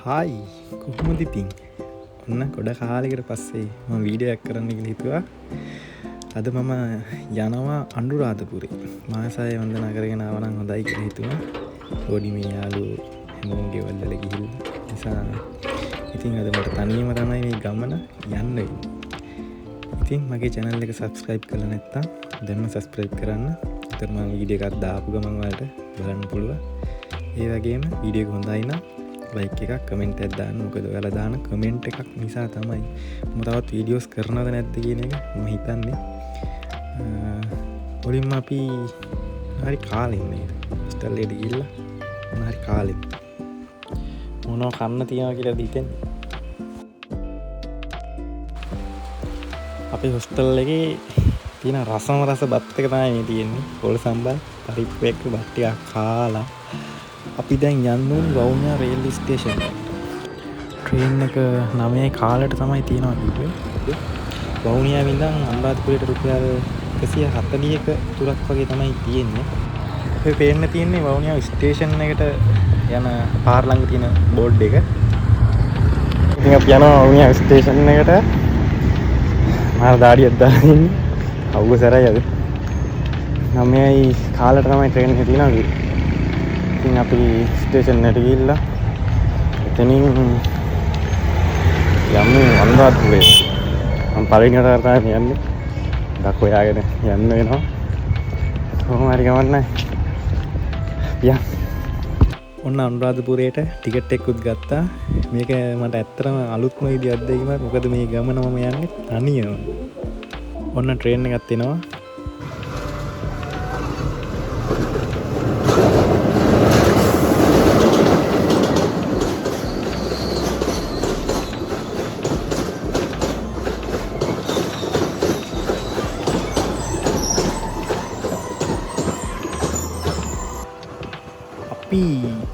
Hi කොහොමද ඉතින්? ඔන්න ගොඩ කාලෙකට පස්සේ මම වීඩියෝ එකක් කරන්න කියලා හිතුවා. අද මම යනවා අනුරාධපුරේ. මාසය වන්දනා කරගෙන ආව නම් හොඳයි කියලා හිතුවා. පොඩි මේ යාළුවෝ හැමෝම ගෙවල් වල ගිහිල්ලා. නිසා ඉතින් අද මට තනියම තමයි මේ ගමන යන්න වෙන්නේ. ඉතින් මගේ channel එක subscribe කරලා නැත්නම් දැන්ම subscribe කරන්න. ඒතර මම වීඩියෝ එකක් දාපු ගමන් වලට බලන්න පුළුවන්. ඒ වගේම වීඩියෝ එක හොඳයි නම් like එකක් comment එකක් දාන්න. මොකද ඔයාලා දාන comment එකක් නිසා තමයි මම තවත් වීඩියෝස් කරනවද නැද්ද කියන එක මම හිතන්නේ. ඔලින්ම අපි හරි කාලෙ ඉන්නේ. ඉස්තල් එකට ගිහිල්ලා හරි කාලෙ මොනවා කන්න තියනවා කියලා හිතෙන්නේ. අපේ හොස්ටල් එකේ තියෙන රසම රස බත් එක තමයි මේ තියෙන්නේ. පොල් සම්බල් පරිප්පු එක්ක බත් ටිකක් කාලා අපි දැන් යන්න ඕනේ වවුනියා රේල්වේ ස්ටේෂන් එකට. ට්‍රේන් එක 9යි කාලට තමයි තියෙනවා කිව්වේ. වවුනියාවෙන් ඉඳන් අනුරාධපුරයට රුපියල් 140ක තුරක් වගේ තමයි තියෙන්නේ. ඔය පේන්න තියෙන්නේ වවුනියා ස්ටේෂන් එකට යන පාර ළඟ තියෙන බෝඩ් එක. ඉතින් අපි යනවා වවුනියා ස්ටේෂන් එකට. මාර දාඩියක් දාගෙන ඉන්නේ. අවුව සරයි අද. 9යි කාලට තමයි ට්‍රේන් එක තියෙනවා. ඉතින් අපි ස්ටේෂන් එකට ගිහිල්ලා එතනින් යමු අනුරාධපුරේ. මම පළවෙනි වතාවට තමයි යන්නේ. දක් හොයාගෙන යන්න වෙනවා. කොහොම හරි ගමන් නැහැ. ඔන්න අනුරාධපුරයට ටිකට් එකකුත් ගත්තා. මේක මට ඇත්තටම අලුත්ම විදිහ අත්දැකීමක්. මොකද මේ ගමන මම යන්නේ තනියම. ඔන්න ට්‍රේන් එකක් එනවා.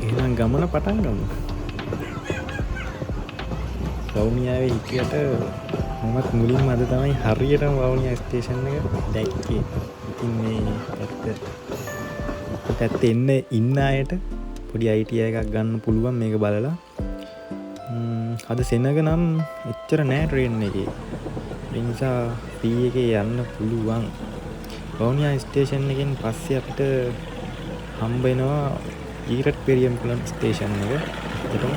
එහෙනම් ගමන පටන් ගමු. වවුනියාවේ හිටියට මමත් මුලින්ම අද තමයි හරියටම වවුනියා ස්ටේෂන් එක දැක්කේ. ඉතින් මේ පැත්තේ ඉන්න අයට පොඩි අයිඩියා එකක් ගන්න පුළුවන් මේක බලලා. අද සෙනග නම් එච්චර නෑ ට්‍රේන් එකේ. ඒ නිසා පී එකේ යන්න පුළුවන්. වවුනියා ස්ටේෂන් එකෙන් පස්සේ අපිට හම්බ වෙනවා ඊරට් පෙරියම්කුලම් ස්ටේෂන් එක. ඒකම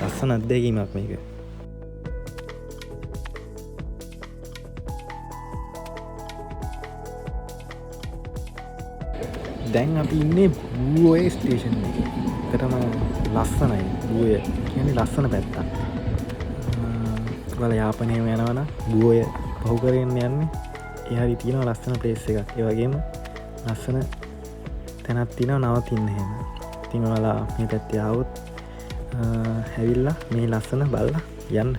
ලස්සන අත්දැකීමක් මේක. දැන් අපි ඉන්නේ බූවේ ස්ටේෂන් එකේ. ඒකටම ලස්සනයි බූවේ. කියන්නේ ලස්සන පැත්තක්. ඔයාලා යාපනයේම යනවනම් බූවේ පහු කරගෙන යන්නේ. ඒ හරි තියෙනවා ලස්සන ප්ලේස් එකක්. ඒ වගේම ලස්සන තැනක් තියෙනවා නවතින්න හැම. ඉතින් ඔයාලා මේ පැත්තේ ආවොත් ඇවිල්ලා මේ ලස්සන බලලා යන්න.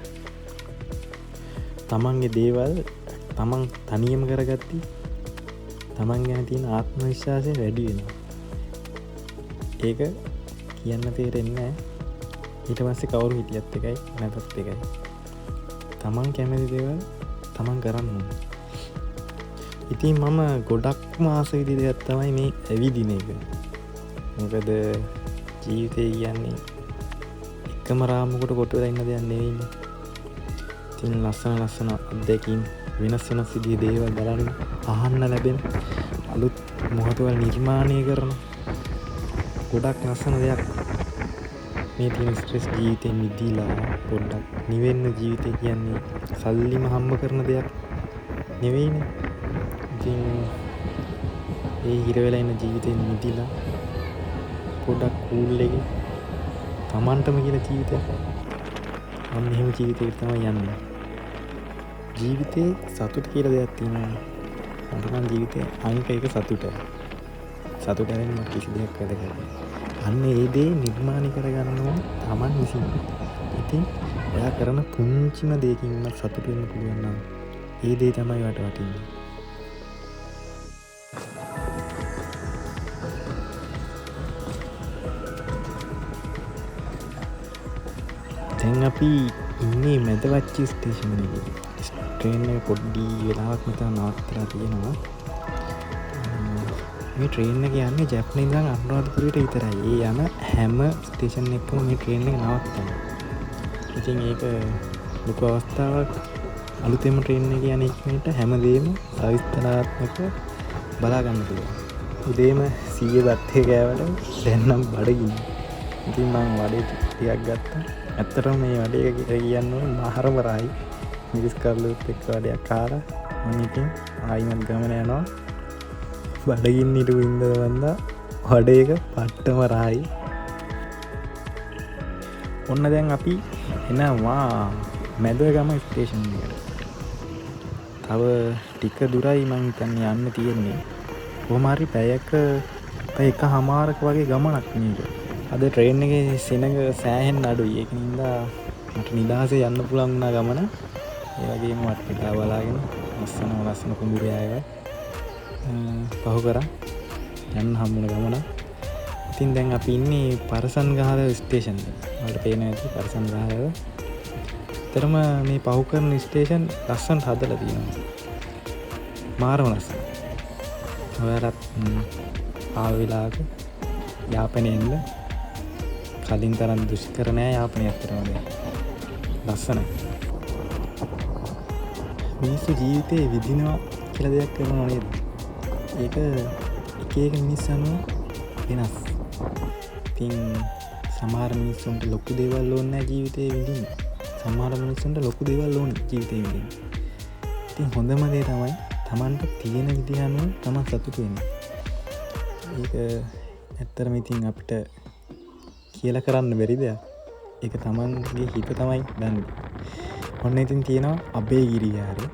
තමන්ගේ දේවල් තමන් තනියම කරගatti තමන් ගැන තියෙන ආත්ම විශ්වාසය වැඩි වෙනවා. ඒක කියන්න තේරෙන්නේ නැහැ. ඊට පස්සේ කවුරු හිටියත් එකයි නැතත් එකයි. තමන් කැමති දේවල් තමන් කරන්න ඕනේ. ඉතින් මම ගොඩක්ම ආස විදිහට දෙයක් තමයි මේ ඇවිදින එක. මොකද ජීවිතේ කියන්නේ එකම රාමුවකට කොට වෙලා ඉන්න දෙයක් නෙවෙයිනේ. ඉතින් ලස්සන අත්දැකීම් වෙනස් විදිහේ දේවල් බලන්න අහන්න ලැබෙන අලුත් මොහොතවල නිර්මාණය කරන ගොඩක් ලස්සන දෙයක්. මේ තියෙන ස්ට්‍රෙස් ජීවිතේ මිදීලා පොඩ්ඩක් නිවෙන්න ජීවිතේ කියන්නේ සල්ලිම හම්බ කරන දෙයක් නෙවෙයිනේ. ඉතින් ඒ හිර වෙලා ඉන්න ජීවිතේ මිදීලා පොඩක් කූල් එකේ තමන්ටම කියන ජීවිතයක්. මම එහෙම ජීවිතයකට තමයි යන්නේ. ජීවිතේ සතුට කියලා දෙයක් තියෙනවා. මට නම් ජීවිතේ අනික එක සතුටයි. සතුට වෙන කිසි දෙයක් වැඩ කරන්නේ. අන්න ඒ දේ නිර්මාණය කරගන්නවා තමන් විසින්. ඉතින් එයා කරන පුංචිම දෙයකින් සතුට වෙන්න පුළුවන් නම් ඒ දේ තමයි වට වටින්නේ. දැන් අපි ඉන්නේ මැදවච්චි ස්ටේෂන් එකේ. ට්‍රේන් එක පොඩ්ඩි වෙලාවක් මෙතන නවත්තලා තියෙනවා. මේ ට්‍රේන් එක යන්නේ ජැප්නේ ඉඳන් අනුරාධපුරයට විතරයි. ඒ යන හැම ස්ටේෂන් එකකම මේ ට්‍රේන් එක නවත්තනවා. ඉතින් ඒක ලොකු අවස්ථාවක්. අලුතෙම ට්‍රේන් එක යන එකට හැමදේම සවිස්තරාත්මකව බලා ගන්න පුළුවන්. උදේම 100 බත් එක කෑවට දැන් නම් බඩගිනි. ඉතින් මම වඩේ ටිකක් ගත්තා. ඇත්තටම මේ වඩේ කියන්නේ මහරම රායි. මිරිස් කරලුත් එක්ක වඩයක් කාලා මම ඉතින් ආයිමත් ගමන යනවා. බඩගින්න ඉඳු ඉඳවන්දා වඩේක පට්ටම රායි. ඔන්න දැන් අපි එනවා මැදගම ස්ටේෂන් එකට. තව ටික දුරයි මං හිතන්නේ යන්න තියෙන්නේ. කොහොම හරි පැය එකමාරක වගේ ගමනක් මේක. අද ට්‍රේන් එකේ සෙනඟ සෑහෙන්න අඩුයි. ඒක නින්දා මට නිදහසේ යන්න පුළුවන් වුණා ගමන. ඒ වගේම වටපිටාව බලාගෙන ලස්සන කුඹුරේ ආයෙත් පහු කරා යන්න හම්බුන ගමන. ඉතින් දැන් අපි ඉන්නේ පරසන්ගහල ස්ටේෂන් එක. වලට පේනවා ඇති පරසන්ගහල. ඇත්තටම මේ පහු කරන ස්ටේෂන් ලස්සනට හදලා තියෙනවා. මාරම ලස්සන. ඔයාලත් ආව වෙලාවක යාපනයේ ඉන්න කලින් තරම් දුෂ්කර නෑ යාපනයේ ඇත්තටම දැන්. ලස්සනයි. මිනිස්සු ජීවිතේ විඳිනවා කියලා දෙයක් කරනවා නේද? ඒක එක මිනිස්සු අනුව වෙනස්. ඉතින් සමහර මිනිස්සුන්ට ලොකු දේවල් ඕනේ නැහැ ජීවිතේ විඳින්න. සමහර මිනිස්සුන්ට ලොකු දේවල් ඕනේ ජීවිතේ විඳින්න. ඉතින් හොඳම දේ තමයි Tamanට තියෙන විදිහ අනුව Taman සතුටු වෙන්න. ඒක ඇත්තටම ඉතින් අපිට කියලා කරන්න බැරි දෙයක්. ඒක Tamanගේ හිත තමයි දන්නේ. ඔන්න ඉතින් තියෙනවා අබේගිරි විහාරය.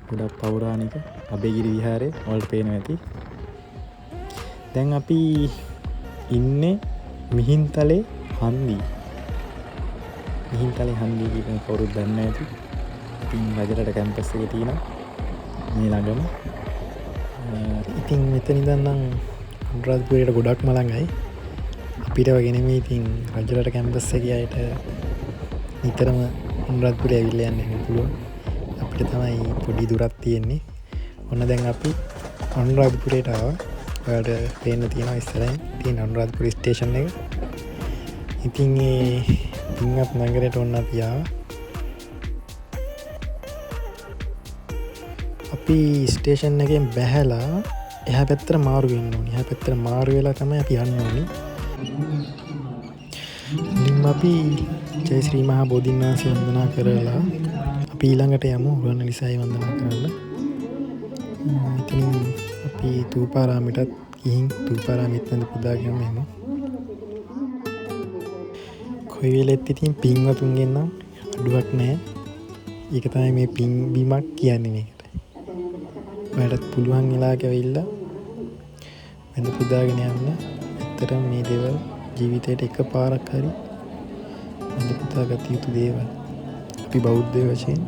ගොඩක් පෞරාණික අබේගිරි විහාරය වලට පේනවා ඇති. දැන් අපි ඉන්නේ මිහින්තලේ හන්දිය. මිහින්තලේ හන්දිය කියන කවුරුත් දන්නේ නැති. ඉතින් රජරට කැම්පස් එකේ තියෙනවා මේ ළඟම. ඉතින් මෙතන ඉඳන් නම් අනුරාධපුරයට ගොඩක්ම ළඟයි. අපිට වගේ නෙමෙයි ඉතින් රජරට කැම්පස් එකේ අයට නිතරම අනුරාධපුරේ ඇවිල්ලා යන්න පුළුවන්. අපිට තමයි පොඩි දුරක් තියෙන්නේ. ඔන්න දැන් අපි අනුරාධපුරයට ආවා. ඔයාලට පේන්න තියෙනවා ඉස්සරහින් තියෙන අනුරාධපුර ස්ටේෂන් එක. ඉතින් මේ පින්වත් නගරයට ඔන්න අපි ආවා. අපි ස්ටේෂන් එකෙන් බැහැලා එහා පැත්තට මාරු වෙන්න ඕනේ. එහා පැත්තට මාරු වෙලා තමයි අපි යන්න ඕනේ. ඉතින් අපි ජය ශ්‍රී මහා බෝධීන් වහන්සේ වන්දනා කරලා අපි ඊළඟට යමු රුවන්වැලිසෑය වන්දනා කරන්න. ඉතින් අපි තූපාරාමයටත් ගිහින් තූපාරාමෙත් වැඳ පුදාගෙන යමු. කොයි වෙලෙත් ඉතින් පින්වතුන්ගෙන් නම් අඩුවක් නැහැ. ඒක තමයි මේ පින් බීමක් කියන්නේ මේකට. ඔයාලට පුළුවන් වෙලාවක ඇවිල්ලා වැඳ පුදාගෙන යන්න. ඇත්තටම මේ දේවල් ජීවිතේට එකපාරක් හරි වැඳ පුදාගත යුතු දේවල්. අපි බෞද්ධ වශයෙන්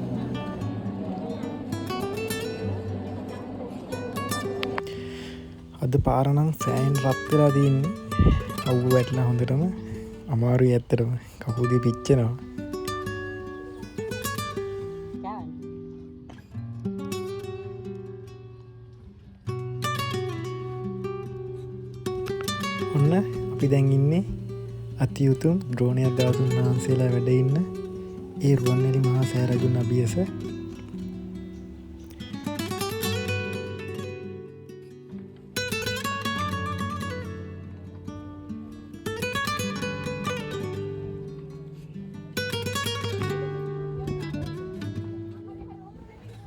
අද පාර නම් සෑහෙන රත් වෙලා තියෙන්නේ. අවුව වැටලා හොඳටම අමාරුයි ඇත්තටම. කපුදේ පිච්චෙනවා. ඔන්න අපි දැන් ඉන්නේ අතිඋතුම් ද්‍රෝණයක් ධාතුන් වහන්සේලා වැඩ ඉන්න ඒ රුවන්වැලි මහා සෑරජුන් අභියස.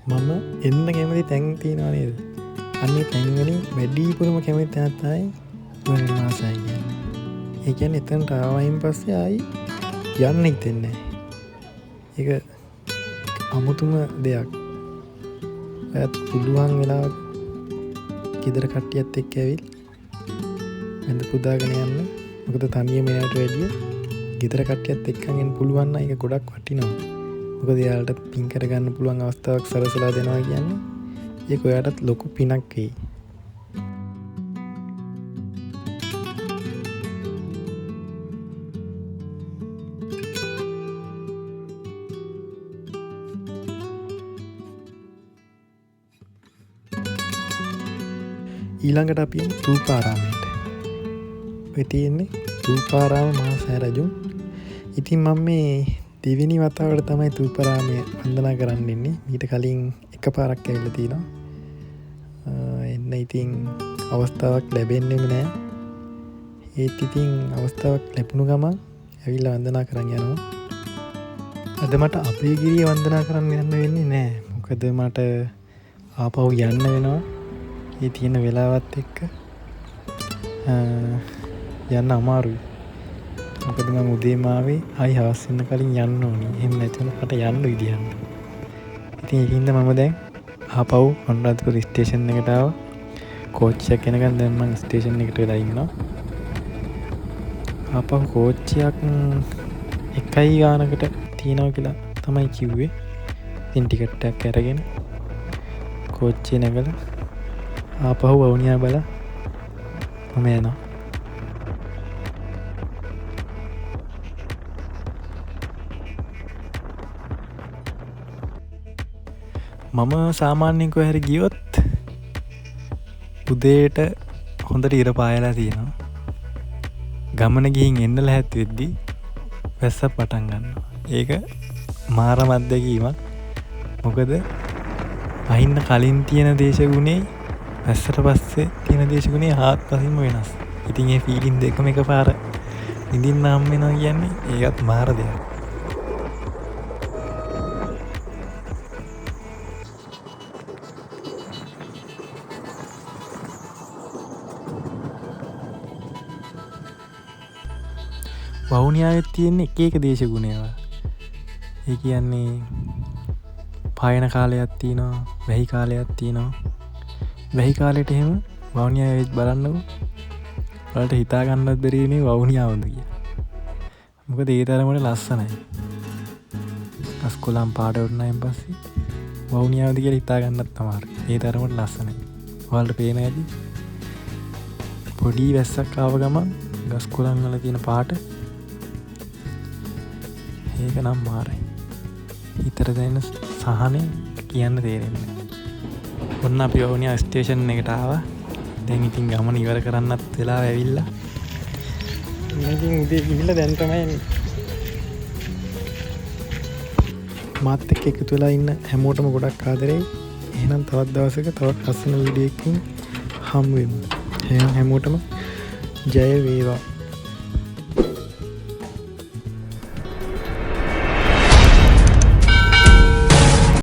මම එන්න කැමති තැන් තියෙනවා නේද? අන්නේ තැන් වලින් වැඩිපුරම කැමති තැන තමයි රුවන්වැලි මහා සෑය කියන්නේ. ඒ කියන්නේ එතනට ආවයින් පස්සේ ආයි යන්න හිතෙන්නේ නැහැ. ඒක අමුතුම දෙයක්. ඔයත් පුළුවන් වෙලාවක ගෙදර කට්ටියත් එක්ක ඇවිත් වැඳ පුදාගෙන යන්න. මොකද තනියම යනට වැඩිය ගෙදර කට්ටියත් එක්කන් එන්න පුළුවන් නම් ඒක ගොඩක් වටිනවා. මොකද එයාලට පින් කරගන්න පුළුවන් අවස්ථාවක් සලසලා දෙනවා කියන්නේ ඒක ඔයාටත් ලොකු පිනක් වෙයි. ඊළඟට අපි තූපාරාමයට. ඔය තියෙන්නේ තූපාරාම මහා සෑරජුන්. ඉතින් මම මේ දෙවෙනි වතාවට තමයි ථූපරාමය වන්දනා කරන්න ඉන්නේ. ඊට කලින් එක පාරක් ඇවිල්ලා තියෙනවා. එන්න ඉතින් අවස්ථාවක් ලැබෙන්නෙම නෑ. ඒත් ඉතින් අවස්ථාවක් ලැබුණු ගමන් ඇවිල්ලා වන්දනා කරන්න යනවා. අද මට අපේගිරිය වන්දනා කරන්න යන්න වෙන්නේ නෑ. මොකද මට ආපහු යන්න වෙනවා. ඒ තියෙන වෙලාවත් එක්ක යන්න අමාරුයි. මොකද මම උදේම ආවේ ආයි හවස් වෙන කලින් යන්න ඕනි. එහෙම නැතුව මට යන්න විදියක් නෑ. ඉතින් ඒකින්ද මම දැන් ආපහු අනුරාධපුර ස්ටේෂන් එකට ආවා. කෝච්චියක් එනකන් දැන් මම ස්ටේෂන් එකට වෙලා ඉන්නවා. ආපහු කෝච්චියක් 1 ගානකට තියෙනවා කියලා තමයි කිව්වේ. ඉතින් ටිකට් එකක් අරගෙන කෝච්චිය නැගලා ආපහු වවුනියා බලා මම යනවා. මම සාමාන්‍යයෙන් කොහේ හරි ගියොත් උදේට හොඳට ඉර පායලා තියෙනවා. ගමන ගිහින් එන්න ලැහැත් වෙද්දී වැස්ස පටන් ගන්නවා. ඒක මාරම අත්දැකීමක්. මොකද පහින්න කලින් තියෙන දේශගුණේ වැස්සට පස්සේ තියෙන දේශගුණේ හාත්පසින්ම වෙනස්. ඉතින් ඒ ෆීලිං දෙකම එකපාර විඳින්න හම් වෙනවා කියන්නේ ඒකත් මාර දෙයක්. වවුනියාවේ තියෙන එක දේශගුණයව. ඒ කියන්නේ පායන කාලයක් තියෙනවා, වැහි කාලයක් තියෙනවා. වැහි කාලෙට එහෙම වවුනියාවේ බලන්නකො. ඔයාලට හිතා ගන්නවත් බැරි මේ වවුනියාවද කියලා. මොකද ඒ තරමට ලස්සනයි. අස්කොලම් පාට වුණායින් පස්සේ වවුනියාවද කියලා හිතා ගන්නත් අමාරුයි. ඒ තරමට ලස්සනයි. ඔයාලට පේන ඇති. පොඩි වැස්සක් ආව ගමන් ගස් කොළන් වල තියෙන පාට ඒක නම් මාරයි. හිතට දැනෙන සහනේ කියන්න තේරෙන්නේ නැහැ. ඔන්න අපි වවුනියා ස්ටේෂන් එකට ආවා. දැන් ඉතින් ගමන ඉවර කරන්නත් වෙලාව ඇවිල්ලා. ඉතින් උදේ ගිහිල්ලා දැන් තමයි එන්නේ. මාත් එක්ක එකතු වෙලා ඉන්න හැමෝටම ගොඩක් ආදරෙයි. එහෙනම් තවත් දවසක තවත් ලස්සන වීඩියෝ එකකින් හමු වෙමු. එහෙනම් හැමෝටම ජය වේවා.